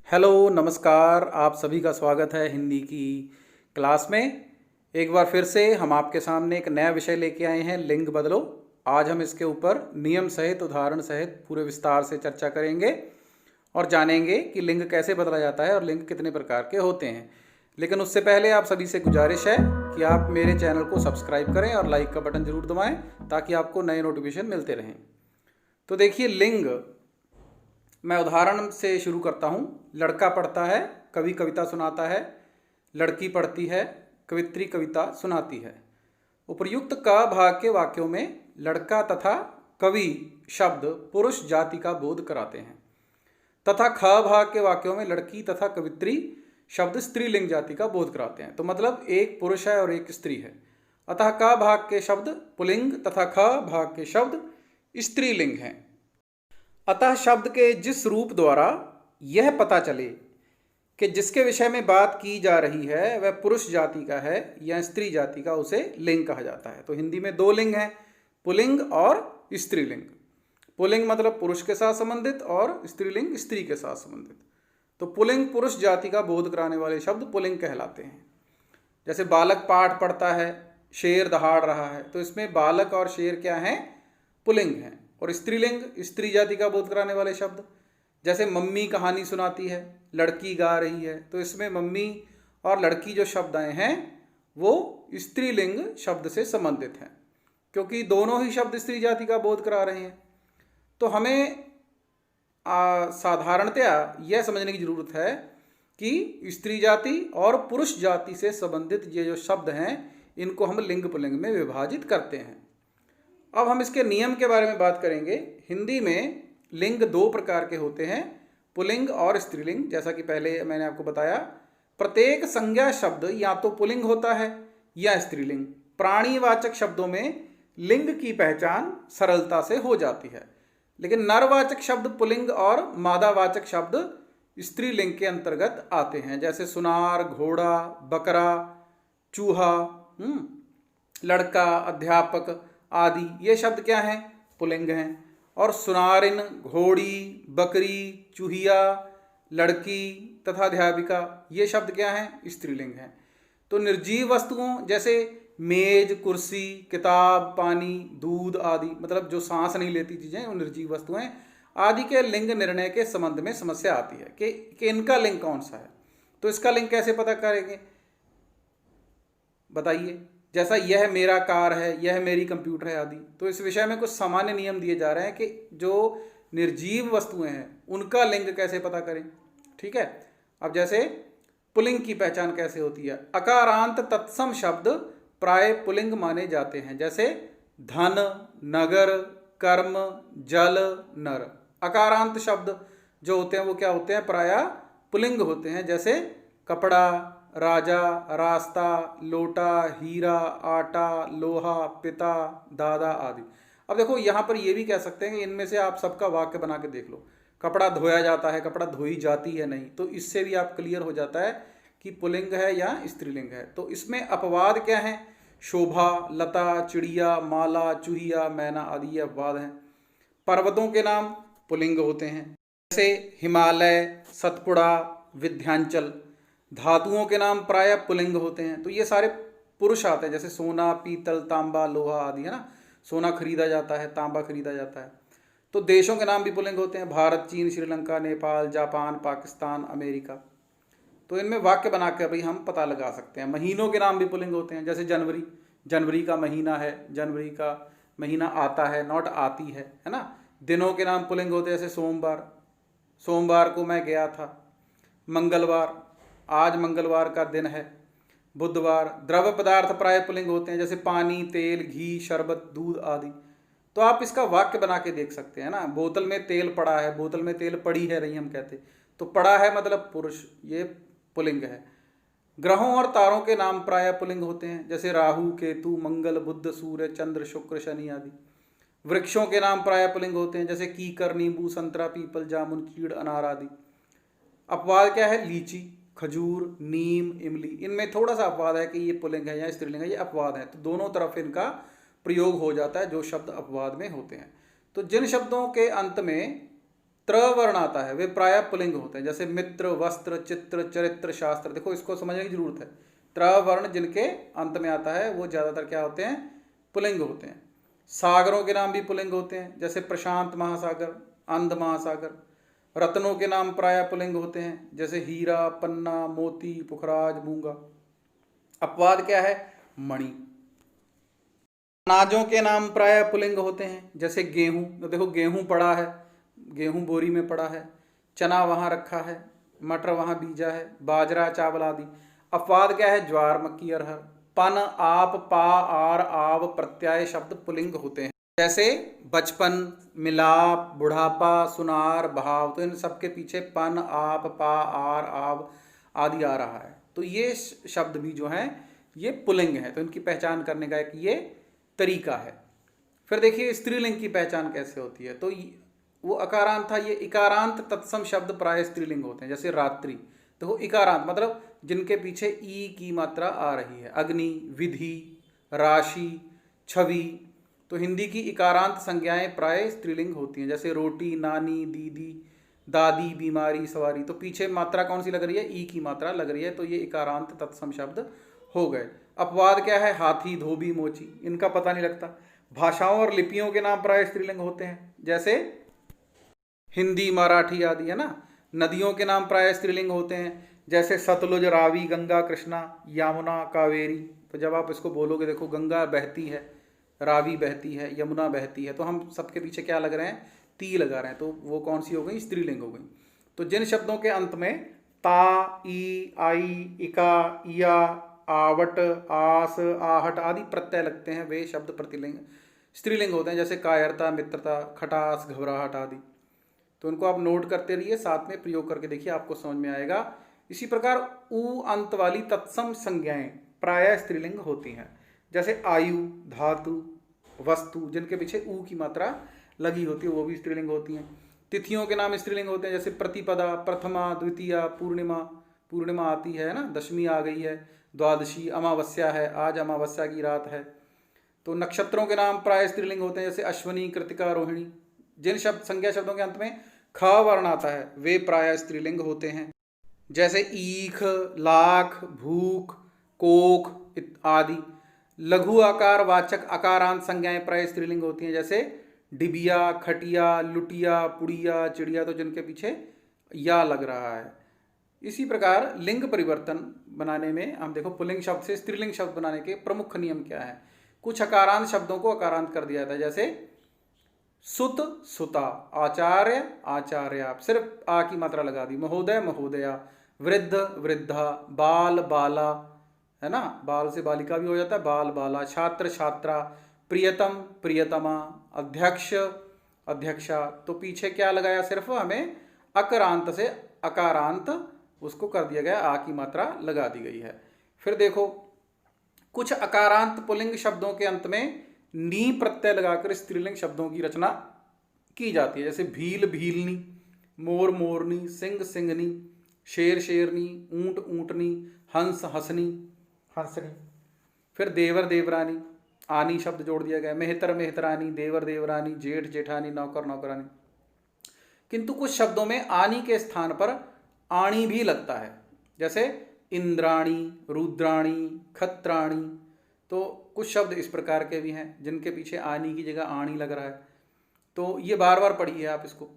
Hello नमस्कार, आप सभी का स्वागत है हिंदी की क्लास में। एक बार फिर से हम आपके सामने एक नया विषय लेके आए हैं, लिंग बदलो। आज हम इसके ऊपर नियम सहित उदाहरण सहित पूरे विस्तार से चर्चा करेंगे और जानेंगे कि लिंग कैसे बदला जाता है और लिंग कितने प्रकार के होते हैं। लेकिन उससे पहले आप सभी से गुजारिश है कि आप मेरे चैनल को सब्सक्राइब करें और लाइक का बटन जरूर दबाएं ताकि आपको नए नोटिफिकेशन मिलते रहें। तो देखिए, लिंग मैं उदाहरण से शुरू करता हूँ। लड़का पढ़ता है, कवि कविता सुनाता है। लड़की पढ़ती है, कवित्री कविता सुनाती है। उपर्युक्त क भाग के वाक्यों में लड़का तथा कवि शब्द पुरुष जाति का बोध कराते हैं तथा ख भाग के वाक्यों में लड़की तथा कवित्री शब्द स्त्रीलिंग जाति का बोध कराते हैं। तो मतलब एक पुरुष है और एक स्त्री है। अतः क भाग के शब्द पुल्लिंग तथा ख भाग के शब्द स्त्रीलिंग हैं। अतः शब्द के जिस रूप द्वारा यह पता चले कि जिसके विषय में बात की जा रही है वह पुरुष जाति का है या स्त्री जाति का, उसे लिंग कहा जाता है। तो हिंदी में दो लिंग हैं, पुल्लिंग और स्त्रीलिंग। पुल्लिंग मतलब पुरुष के साथ संबंधित और स्त्रीलिंग स्त्री के साथ संबंधित। तो पुल्लिंग पुरुष जाति का बोध कराने वाले शब्द पुल्लिंग कहलाते हैं। जैसे बालक पाठ पढ़ता है, शेर दहाड़ रहा है, तो इसमें बालक और शेर क्या हैं? पुल्लिंग हैं। और स्त्रीलिंग स्त्री जाति का बोध कराने वाले शब्द, जैसे मम्मी कहानी सुनाती है, लड़की गा रही है, तो इसमें मम्मी और लड़की जो शब्द आए हैं वो स्त्रीलिंग शब्द से संबंधित हैं, क्योंकि दोनों ही शब्द स्त्री जाति का बोध करा रहे हैं। तो हमें साधारणतया यह समझने की जरूरत है कि स्त्री जाति और पुरुष जाति से संबंधित ये जो शब्द हैं इनको हम लिंग पुल्लिंग में विभाजित करते हैं। अब हम इसके नियम के बारे में बात करेंगे। हिंदी में लिंग दो प्रकार के होते हैं, पुल्लिंग और स्त्रीलिंग। जैसा कि पहले मैंने आपको बताया, प्रत्येक संज्ञा शब्द या तो पुल्लिंग होता है या स्त्रीलिंग। प्राणीवाचक शब्दों में लिंग की पहचान सरलता से हो जाती है, लेकिन नरवाचक शब्द पुल्लिंग और मादावाचक शब्द स्त्रीलिंग के अंतर्गत आते हैं। जैसे सुनार, घोड़ा, बकरा, चूहा, लड़का, अध्यापक आदि ये शब्द क्या हैं? पुल्लिंग हैं। और सुनारिन, घोड़ी, बकरी, चूहिया, लड़की तथा अध्यापिका ये शब्द क्या हैं? स्त्रीलिंग हैं। तो निर्जीव वस्तुओं जैसे मेज, कुर्सी, किताब, पानी, दूध आदि, मतलब जो सांस नहीं लेती चीजें वो निर्जीव वस्तुएं आदि के लिंग निर्णय के संबंध में समस्या आती है कि इनका लिंग कौन सा है। तो इसका लिंग कैसे पता करेंगे, बताइए। जैसा यह मेरा कार है, यह मेरी कंप्यूटर है आदि। तो इस विषय में कुछ सामान्य नियम दिए जा रहे हैं कि जो निर्जीव वस्तुएं हैं उनका लिंग कैसे पता करें। ठीक है। अब जैसे पुल्लिंग की पहचान कैसे होती है? अकारांत तत्सम शब्द प्राय पुल्लिंग माने जाते हैं, जैसे धन, नगर, कर्म, जल, नर। अकारांत शब्द जो होते हैं वो क्या होते हैं? प्राय पुल्लिंग होते हैं, जैसे कपड़ा, राजा, रास्ता, लोटा, हीरा, आटा, लोहा, पिता, दादा आदि। अब देखो यहाँ पर ये भी कह सकते हैं कि इनमें से आप सबका वाक्य बना के देख लो। कपड़ा धोया जाता है, कपड़ा धोई जाती है नहीं। तो इससे भी आप क्लियर हो जाता है कि पुल्लिंग है या स्त्रीलिंग है। तो इसमें अपवाद क्या है? शोभा, लता, चिड़िया, माला, चूहिया, मैना आदि ये अपवाद हैं। पर्वतों के नाम पुल्लिंग होते हैं, जैसे हिमालय, सतपुड़ा, विंध्याचल। धातुओं के नाम प्राय पुल्लिंग होते हैं। तो ये सारे पुरुष आते हैं, जैसे सोना, पीतल, तांबा, लोहा आदि, है ना। सोना खरीदा जाता है, तांबा खरीदा जाता है। तो देशों के नाम भी पुल्लिंग होते हैं, भारत, चीन, श्रीलंका, नेपाल, जापान, पाकिस्तान, अमेरिका। तो इनमें वाक्य बना के भाई हम पता लगा सकते हैं। महीनों के नाम भी पुल्लिंग होते हैं, जैसे जनवरी, जनवरी का महीना है, जनवरी का महीना आता है, नॉट आती है ना। दिनों के नाम पुल्लिंग होते हैं, जैसे सोमवार, सोमवार को मैं गया था। मंगलवार, आज मंगलवार का दिन है। बुधवार। द्रव्य पदार्थ प्राय पुल्लिंग होते हैं, जैसे पानी, तेल, घी, शरबत, दूध आदि। तो आप इसका वाक्य बना के देख सकते हैं ना। बोतल में तेल पड़ा है, बोतल में तेल पड़ी है नहीं हम कहते, तो पड़ा है मतलब पुरुष, ये पुल्लिंग है। ग्रहों और तारों के नाम प्राय पुल्लिंग होते हैं, जैसे राहु, केतु, मंगल, बुध, सूर्य, चंद्र, शुक्र, शनि आदि। वृक्षों के नाम प्राय पुल्लिंग होते हैं, जैसे कीकर, नींबू, संतरा, पीपल, जामुन, चीड़, अनार आदि। अपवाद क्या है? लीची, खजूर, नीम, इमली। इनमें थोड़ा सा अपवाद है कि ये पुल्लिंग है या स्त्रीलिंग है, ये अपवाद है। तो दोनों तरफ इनका प्रयोग हो जाता है जो शब्द अपवाद में होते हैं। तो जिन शब्दों के अंत में त्र वर्ण आता है वे प्राय पुलिंग होते हैं, जैसे मित्र, वस्त्र, चित्र, चरित्र, शास्त्र। देखो इसको समझने की जरूरत है। त्र वर्ण जिनके अंत में आता है वो ज्यादातर क्या होते हैं, पुलिंग होते हैं। सागरों के नाम भी पुलिंग होते हैं, जैसे प्रशांत महासागर, अंध महासागर। रत्नों के नाम प्राय पुलिंग होते हैं, जैसे हीरा, पन्ना, मोती, पुखराज, मूंगा। अपवाद क्या है, मणि। अनाजों के नाम प्राय पुलिंग होते हैं, जैसे गेहूं। तो देखो गेहूं पड़ा है, गेहूं बोरी में पड़ा है, चना वहां रखा है, मटर वहां बीजा है, बाजरा, चावल आदि। अपवाद क्या है, ज्वार, मक्की, अरहर। पन, आप, पा, आर, आव प्रत्यय शब्द पुलिंग होते हैं, जैसे बचपन, मिलाप, बुढ़ापा, सुनार, भाव। तो इन सबके पीछे पन, आप, पा, आर, आव आदि आ रहा है। तो ये शब्द भी जो हैं ये पुलिंग है। तो इनकी पहचान करने का एक ये तरीका है। फिर देखिए स्त्रीलिंग की पहचान कैसे होती है। तो वो अकारांत था, ये इकारांत तत्सम शब्द प्राय स्त्रीलिंग होते हैं, जैसे रात्रि। देखो इकारांत मतलब जिनके पीछे ई की मात्रा आ रही है, अग्नि, विधि, राशि, छवि। तो हिंदी की इकारांत संज्ञाएं प्राय स्त्रीलिंग होती हैं, जैसे रोटी, नानी, दीदी, दादी, बीमारी, सवारी। तो पीछे मात्रा कौन सी लग रही है, ई की मात्रा लग रही है। तो ये इकारांत तत्सम शब्द हो गए। अपवाद क्या है, हाथी, धोबी, मोची। इनका पता नहीं लगता। भाषाओं और लिपियों के नाम प्राय स्त्रीलिंग होते हैं, जैसे हिंदी, मराठी आदि, है ना। नदियों के नाम प्राय स्त्रीलिंग होते हैं, जैसे सतलुज, रावी, गंगा, कृष्णा, यमुना, कावेरी। तो जब आप इसको बोलोगे, देखो गंगा बहती है, रावी बहती है, यमुना बहती है, तो हम सबके पीछे क्या लग रहे हैं, ती लगा रहे हैं। तो वो कौन सी हो गई, स्त्रीलिंग हो गई। तो जिन शब्दों के अंत में ता, ई, आई, इका, इया, आवट, आस, आहट आदि प्रत्यय लगते हैं वे शब्द प्रतिलिंग स्त्रीलिंग होते हैं, जैसे कायरता, मित्रता, खटास, घबराहट आदि। तो उनको आप नोट करते रहिए, साथ में प्रयोग करके देखिए, आपको समझ में आएगा। इसी प्रकार उ अंत वाली तत्सम संज्ञाएं प्राय स्त्रीलिंग होती हैं, जैसे आयु, धातु, वस्तु। जिनके पीछे उ की मात्रा लगी होती है वो भी स्त्रीलिंग होती हैं। तिथियों के नाम स्त्रीलिंग होते हैं, जैसे प्रतिपदा, प्रथमा, द्वितीया, पूर्णिमा। पूर्णिमा आती है ना, दशमी आ गई है, द्वादशी, अमावस्या है, आज अमावस्या की रात है। तो नक्षत्रों के नाम प्राय स्त्रीलिंग होते हैं, जैसे अश्वनी, कृतिका, रोहिणी। जिन शब्द संज्ञा शब्दों के अंत में ख वर्ण आता है वे प्राय स्त्रीलिंग होते हैं, जैसे ईख, लाख, भूख, कोख आदि। लघु आकार वाचक अकारांत संज्ञाएं प्राय स्त्रीलिंग होती हैं, जैसे डिबिया, खटिया, लुटिया, पुड़िया, चिड़िया। तो जिनके पीछे या लग रहा है। इसी प्रकार लिंग परिवर्तन बनाने में हम देखो पुल्लिंग शब्द से स्त्रीलिंग शब्द बनाने के प्रमुख नियम क्या है। कुछ अकारांत शब्दों को अकारांत कर दिया जाता है, जैसे सुत, सुता, आचार्य, आचार्या, सिर्फ आ की मात्रा लगा दी। महोदय, महोदया, वृद्ध, वृद्धा, बाल, बाला, है ना, बाल से बालिका भी हो जाता है, बाल, बाला। छात्र, छात्रा, प्रियतम, प्रियतमा, अध्यक्ष, अध्यक्षा। तो पीछे क्या लगाया, सिर्फ हमें अकारांत से अकारांत उसको कर दिया गया, आ की मात्रा लगा दी गई है। फिर देखो कुछ अकारांत पुल्लिंग शब्दों के अंत में नी प्रत्यय लगाकर स्त्रीलिंग शब्दों की रचना की जाती है, जैसे भील, भीलनी, मोर, मोरनी, सिंह, सिंहनी, शेर, शेरनी, ऊंट, ऊंटनी, हंस, हंसनी, हंसनी। फिर देवर, देवरानी, आनी शब्द जोड़ दिया गया। मेहतर, मेहतरानी, देवर, देवरानी, जेठ, जेठानी, नौकर, नौकरानी। किंतु कुछ शब्दों में आनी के स्थान पर आणी भी लगता है, जैसे इंद्राणी, रुद्राणी, खत्राणी। तो कुछ शब्द इस प्रकार के भी हैं जिनके पीछे आनी की जगह आणी लग रहा है। तो ये बार बार पढ़िए आप इसको।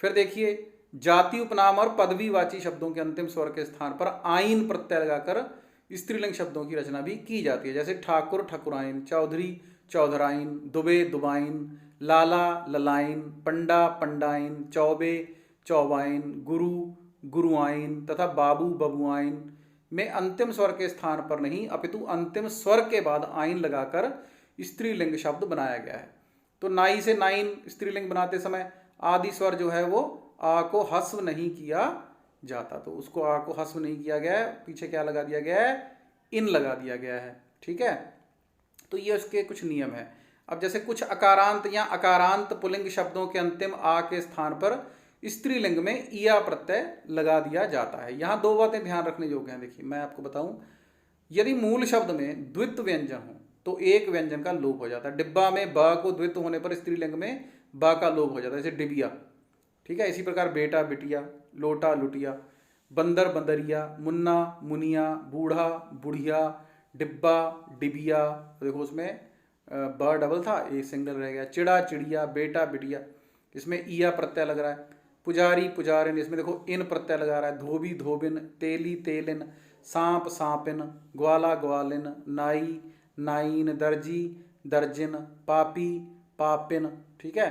फिर देखिए जाति, उपनाम और पदवीवाची शब्दों के अंतिम स्वर के स्थान पर आइन प्रत्यय लगाकर स्त्रीलिंग शब्दों की रचना भी की जाती है, जैसे ठाकुर, ठकुराइन, चौधरी, चौधराइन, दुबे, दुबाइन, लाला, ललाइन, पंडा, पंडाइन, चौबे, चौबाइन, गुरु, गुरुआइन तथा बाबू, बबुआइन में अंतिम स्वर के स्थान पर नहीं अपितु अंतिम स्वर के बाद आइन लगाकर स्त्रीलिंग शब्द बनाया गया है। तो नाई से नाइन स्त्रीलिंग बनाते समय आदि स्वर जो है वो आ को हस्व नहीं किया जाता, तो उसको आ को हस्व नहीं किया गया है, पीछे क्या लगा दिया गया है, इन लगा दिया गया है। ठीक है, तो ये उसके कुछ नियम है। अब जैसे कुछ अकारांत या अकारांत पुल्लिंग शब्दों के अंतिम आ के स्थान पर स्त्रीलिंग में इया प्रत्यय लगा दिया जाता है। यहाँ दो बातें ध्यान रखने योग्य हैं। देखिए मैं आपको बताऊं, यदि मूल शब्द में द्वित्व व्यंजन हो तो एक व्यंजन का लोप हो जाता है। डिब्बा में ब को द्वित्व होने पर स्त्रीलिंग में ब का लोप हो जाता है, जैसे डिबिया। ठीक है। इसी प्रकार बेटा बिटिया, लोटा लुटिया, बंदर बंदरिया, मुन्ना मुनिया, बूढ़ा बुढ़िया, डिब्बा डिबिया, देखो उसमें ब डबल था, ए सिंगल रह गया, चिड़ा चिड़िया, बेटा बिटिया, इसमें ईया प्रत्यय लग रहा है, पुजारी पुजारिन, इसमें देखो इन प्रत्यय लगा रहा है, धोबी धोबिन, तेली तेलिन, सांप सांपिन, ग्वाला ग्वालिन, नाई नाइन, दर्जी दर्जिन, पापी पापिन, ठीक है।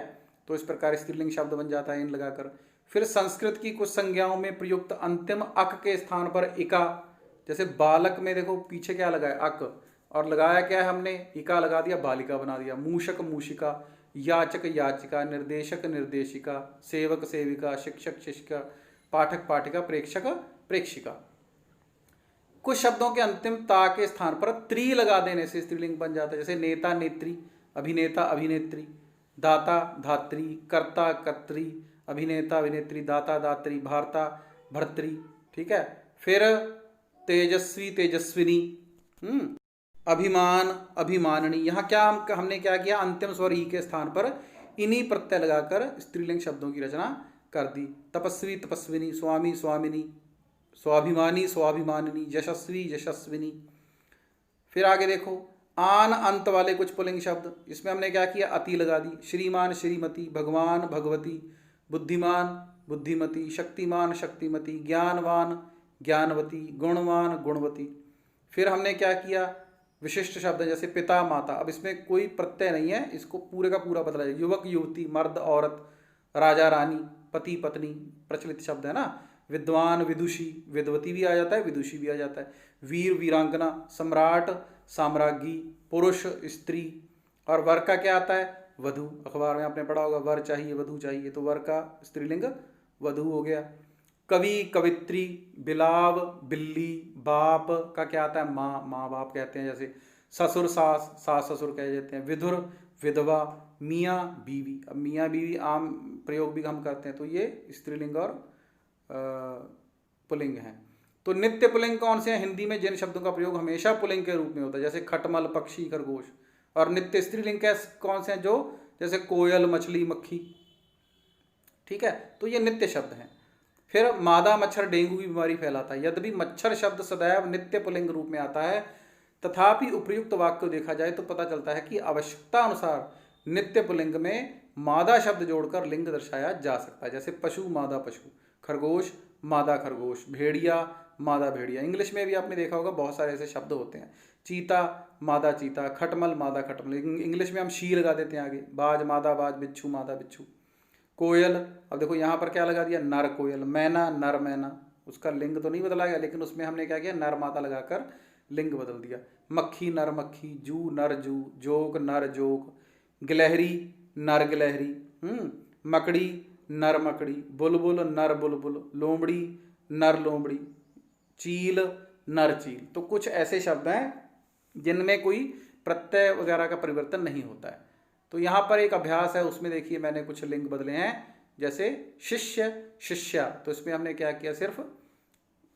तो इस प्रकार स्त्रीलिंग शब्द बन जाता है इन लगाकर। फिर संस्कृत की कुछ संज्ञाओं में प्रयुक्त अंतिम अक के स्थान पर इका, जैसे बालक में देखो पीछे क्या लगा है अक, और लगाया क्या है हमने, इका लगा दिया, बालिका बना दिया। मूषक मूषिका, याचक याचिका, निर्देशक निर्देशिका, सेवक सेविका, शिक्षक शिक्षिका, पाठक पाठिका, प्रेक्षक प्रेक्षिका। कुछ शब्दों के अंतिम ता के स्थान पर त्री लगा देने से स्त्रीलिंग बन जाता है, जैसे नेता नेत्री, अभिनेता अभिनेत्री, दाता धात्री, कर्ता कर्त्री, अभिनेता अभिनेत्री, दाता दात्री, भारता भर्तृ, ठीक है। फिर तेजस्वी तेजस्विनी, अभिमान अभिमाननी। यहाँ क्या हमने क्या किया, अंतिम स्वर ई के स्थान पर इन्हीं प्रत्यय लगाकर स्त्रीलिंग शब्दों की रचना कर दी। तपस्वी तपस्विनी, स्वामी स्वामिनी, स्वाभिमानी स्वाभिमानिनी, यशस्वी यशस्विनी। फिर आगे देखो आन अंत वाले कुछ पुल्लिंग शब्द, इसमें हमने क्या किया, अति लगा दी। श्रीमान श्रीमती, भगवान भगवती, बुद्धिमान बुद्धिमती, शक्तिमान शक्तिमती, ज्ञानवान ज्ञानवती, गुणवान गुणवती। फिर हमने क्या किया, विशिष्ट शब्द जैसे पिता माता, अब इसमें कोई प्रत्यय नहीं है, इसको पूरे का पूरा बदला जाए। युवक युवती, मर्द औरत, राजा रानी, पति पत्नी, प्रचलित शब्द है ना। विद्वान विदुषी, विद्वती भी आ जाता है, विदुषी भी आ जाता है। वीर वीरांगना, सम्राट साम्राज्ञी, पुरुष स्त्री। और वर का क्या आता है, वधु। अखबार में आपने पढ़ा होगा वर चाहिए वधु चाहिए, तो वर का स्त्रीलिंग वधु हो गया। कवि कवित्री, बिलाव बिल्ली, बाप का क्या आता है, माँ माँ बाप कहते हैं, जैसे ससुर सास, सास ससुर कह जाते हैं। विधुर विधवा, मियाँ बीवी, अब मियाँ बीवी आम प्रयोग भी हम करते हैं, तो ये स्त्रीलिंग और पुल्लिंग हैं। तो नित्य पुल्लिंग कौन से हैं, हिंदी में जिन शब्दों का प्रयोग हमेशा पुल्लिंग के रूप में होता है, जैसे खटमल पक्षी खरगोश। और नित्य स्त्रीलिंग कौन से हैं, जो जैसे कोयल मछली मक्खी, ठीक है। तो ये नित्य शब्द हैं। फिर मादा मच्छर डेंगू की बीमारी फैलाता है। यद्यपि मच्छर शब्द सदैव नित्य पुल्लिंग रूप में आता है, तथापि उपयुक्त वाक्य को देखा जाए तो पता चलता है कि आवश्यकता अनुसार नित्य पुल्लिंग में मादा शब्द जोड़कर लिंग दर्शाया जा सकता है। जैसे पशु मादा पशु, खरगोश मादा खरगोश, भेड़िया मादा भेड़िया। इंग्लिश में भी आपने देखा होगा बहुत सारे ऐसे शब्द होते हैं। चीता मादा चीता, खटमल मादा खटमल, इंग्लिश में हम शी लगा देते हैं आगे। बाज मादा बाज, बिच्छू मादा बिच्छू। कोयल, अब देखो यहाँ पर क्या लगा दिया, नर कोयल। मैना नर मैना, उसका लिंग तो नहीं बदला गया, लेकिन उसमें हमने क्या किया, नर मादा लगाकर लिंग बदल दिया। मक्खी नर मक्खी, जू नर जू, जोक नर जोक, गिलहरी नर गिलहरी, मकड़ी नर मकड़ी, बुलबुल नर बुलबुल, लोमड़ी नर लोमड़ी, चील नर चील। तो कुछ ऐसे शब्द हैं जिनमें कोई प्रत्यय वगैरह का परिवर्तन नहीं होता है। तो यहाँ पर एक अभ्यास है, उसमें देखिए मैंने कुछ लिंग बदले हैं, जैसे शिष्य शिष्या, तो इसमें हमने क्या किया, सिर्फ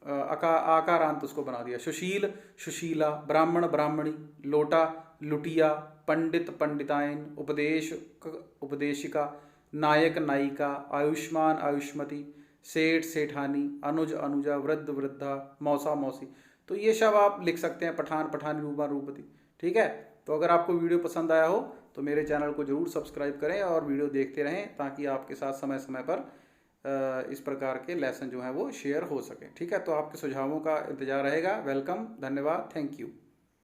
आकारांत उसको बना दिया। सुशील सुशीला, ब्राह्मण ब्राह्मणी, लोटा लुटिया, पंडित पंडितायन, उपदेश उपदेशिका, नायक नायिका, आयुष्मान आयुष्मती, सेठ सेठानी, अनुज अनुजा, वृद्ध वृद्धा, मौसा मौसी। तो ये सब आप लिख सकते हैं, पठान पठानी, रूपा रूपती, ठीक है। तो अगर आपको वीडियो पसंद आया हो तो मेरे चैनल को जरूर सब्सक्राइब करें और वीडियो देखते रहें, ताकि आपके साथ समय समय पर इस प्रकार के लेसन जो हैं वो शेयर हो सकें, ठीक है। तो आपके सुझावों का इंतजार रहेगा। वेलकम, धन्यवाद, थैंक यू।